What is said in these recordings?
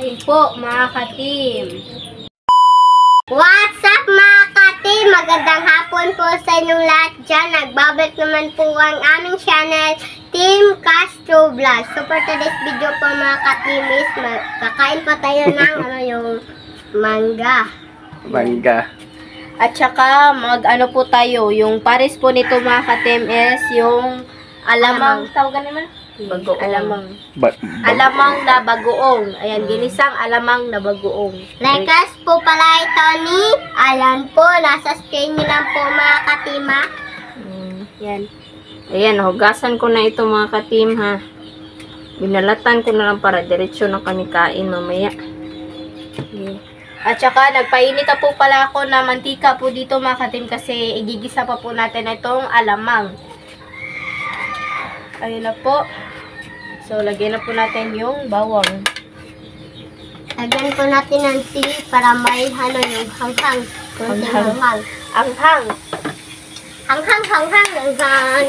Ayun po mga ka-team. What's up mga ka-team? Magandang hapon po sa inyong lahat dyan. Nagbabalik naman po ang aming channel, Team Castro Vlog. So for today's video po mga ka-team is kakain pa tayo ng yung mangga. Mangga. At saka mag-ano po tayo, yung pares po nito mga ka-team is yung alamang, tawag naman? Bagoong. Alamang na bagoong. Ayan, ginisang alamang na bagoong. Request po pala ito ni Ayan po, nasa screen nyo lang po mga katima. Yan. Ayan, hugasan ko na ito mga ka-team ha. Binalatan ko na lang para diretsyo na kami kain mamaya. Okay. At saka nagpainit po pala ako na mantika po dito mga ka-team kasi igigisa pa po natin itong alamang. Ayun na po. So, lagyan na po natin yung bawang. Lagyan po natin ng sili para may yung hanghang. Kunting hanghang. Anghang. Hanghang.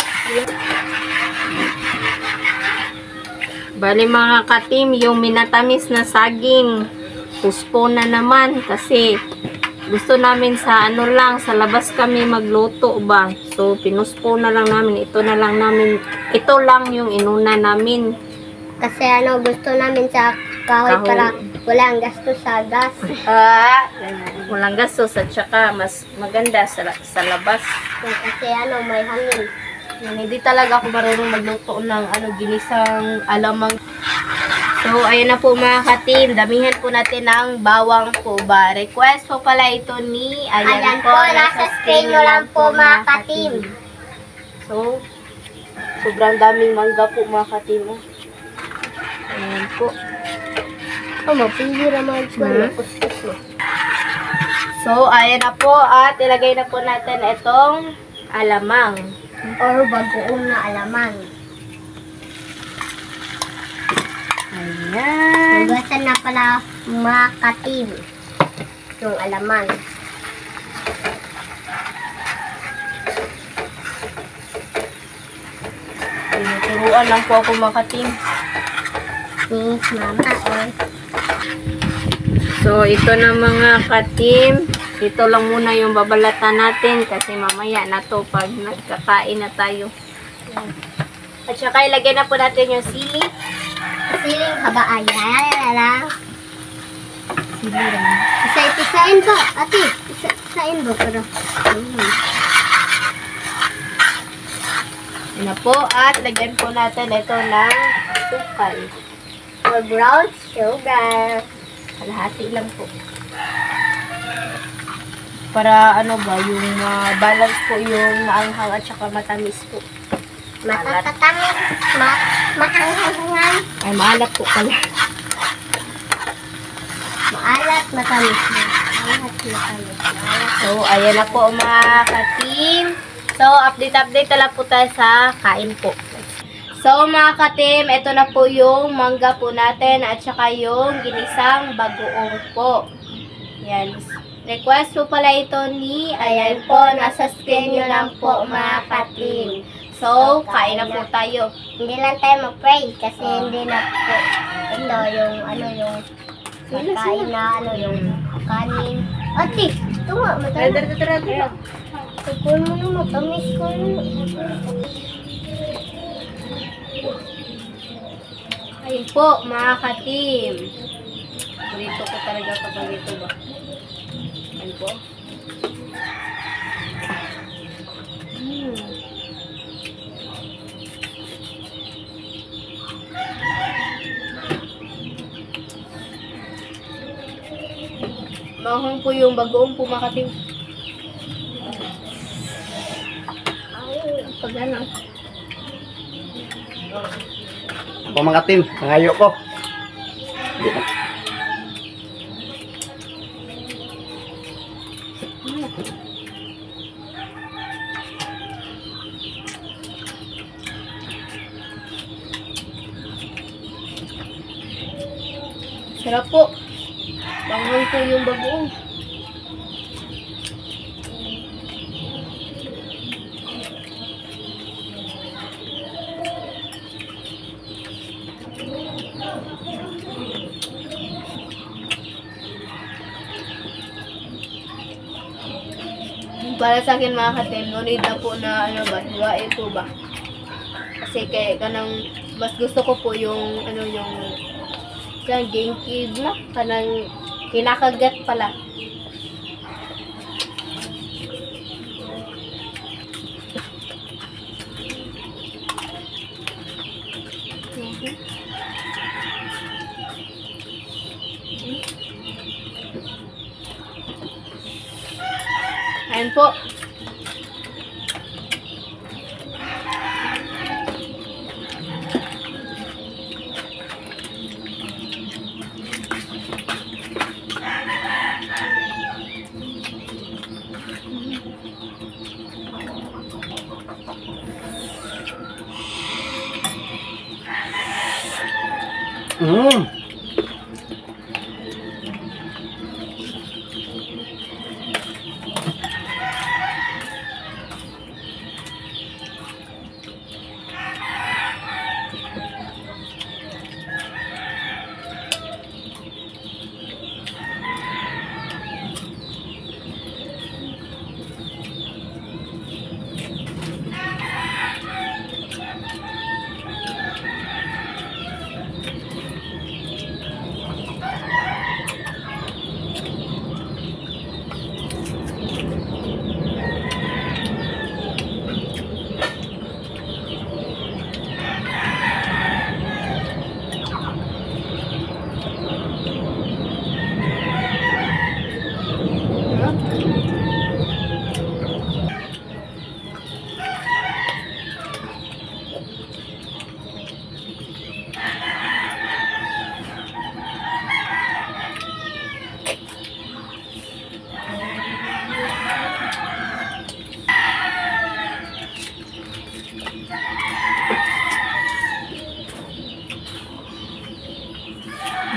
Bali mga ka-team, yung minatamis na saging, puspo na naman kasi gusto namin sa ano lang, sa labas kami magluto ba. So, pinuspo na lang namin. Ito lang yung inuna namin. Kasi gusto namin sa kahoy para walang gastos sa gas. Walang gastos at saka mas maganda sa labas. Kasi may hangin. Hindi talaga ako marunong magluto ng ginisang alamang. So, ayun na po mga ka-team. Damihan po natin ng bawang po ba. Request po pala ito ni Ayan po, nasa screen nyo lang po mga ka-team. So, sobrang daming mangga po mga ka-team. Ayan po. Mapihira mga So, ayan na po. At ilagay na po natin itong alamang. Or bagoong na alamang. Ayan. Hugasan na pala mga ka-team yung alamang. Tinuturuan lang po ako mga ka-team. Ni mama So, ito na mga ka-team. Ito lang muna yung babalatan natin kasi mamaya na to pag nagkakain na tayo. At saka ilagay na po natin yung sili. siling habaan. Sili lang. Isa-isain ba? Ate, isa-isain ba? Pero, Yan na po. At lagyan po natin ito ng sukal. or brown sugar. Kalahati lang po. Para yung balance po yung maanghang at saka matamis po. Matatamis. Maanghang. Ay, maalat po pala. Maalat, matamis. So, ayan na po mga ka-team. So, update na lang po tayo sa kain po. So, mga ka-team, ito na po yung mangga po natin at saka yung ginisang bagoong po. Yan. Request po pala ito ni, ayan po, nasa screen nyo lang po mga ka-team. So, kain na po tayo. Hindi lang tayo mag-pray kasi hindi na po ito yung magkain na yung kanin. Ate, ito nga, matamis. Tara. Tagpuan mo na, matamis ko yun. Ayun po, mga ka-team. Burrito ko talaga kapag ito ba. Ayun po. Mahong po yung bagoong po, mga ka-team. Pag ano. Ako mga team, nangayo ko. Sarap po. Bangon po yung bagoong. Para sa akin mga ka-team, no need na po na ano ba, hiwain po ba? Kasi kaya kanang mas gusto ko po yung ano yung kanang GameCube na kanang kinakagat pala. Ayan po. Mm.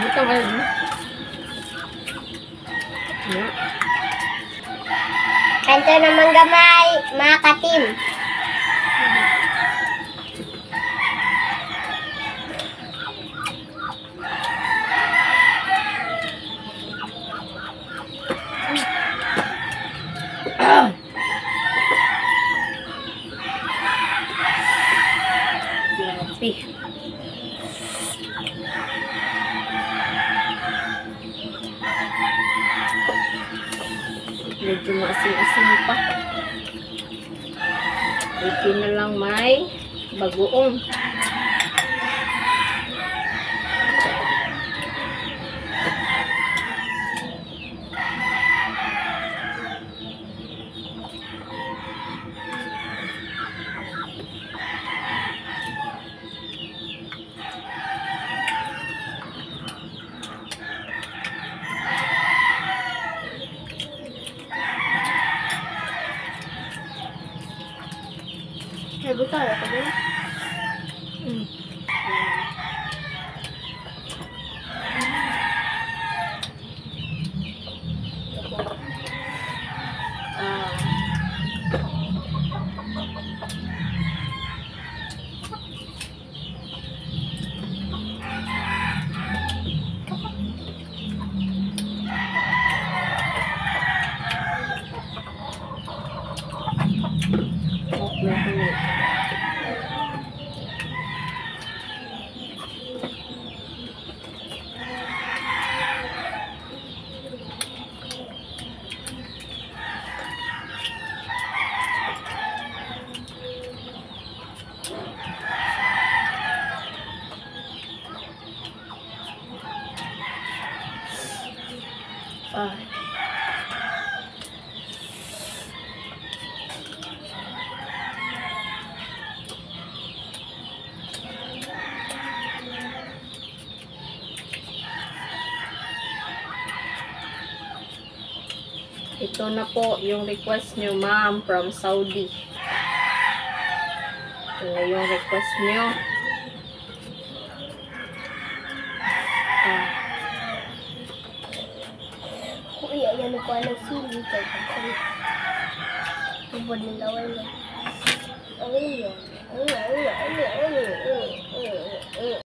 Buta ba yun? Ito naman gamay, mga ka-team. Grabe. Medyo maasim-asim pa. Ito na lang may bagoong. Sabi tayo, sabi. Ito na po yung request nyo, ma'am, from Saudi. Ito na yung request nyo. Uy, ayan ko alam sili. Tubod nila, wala. Ayun.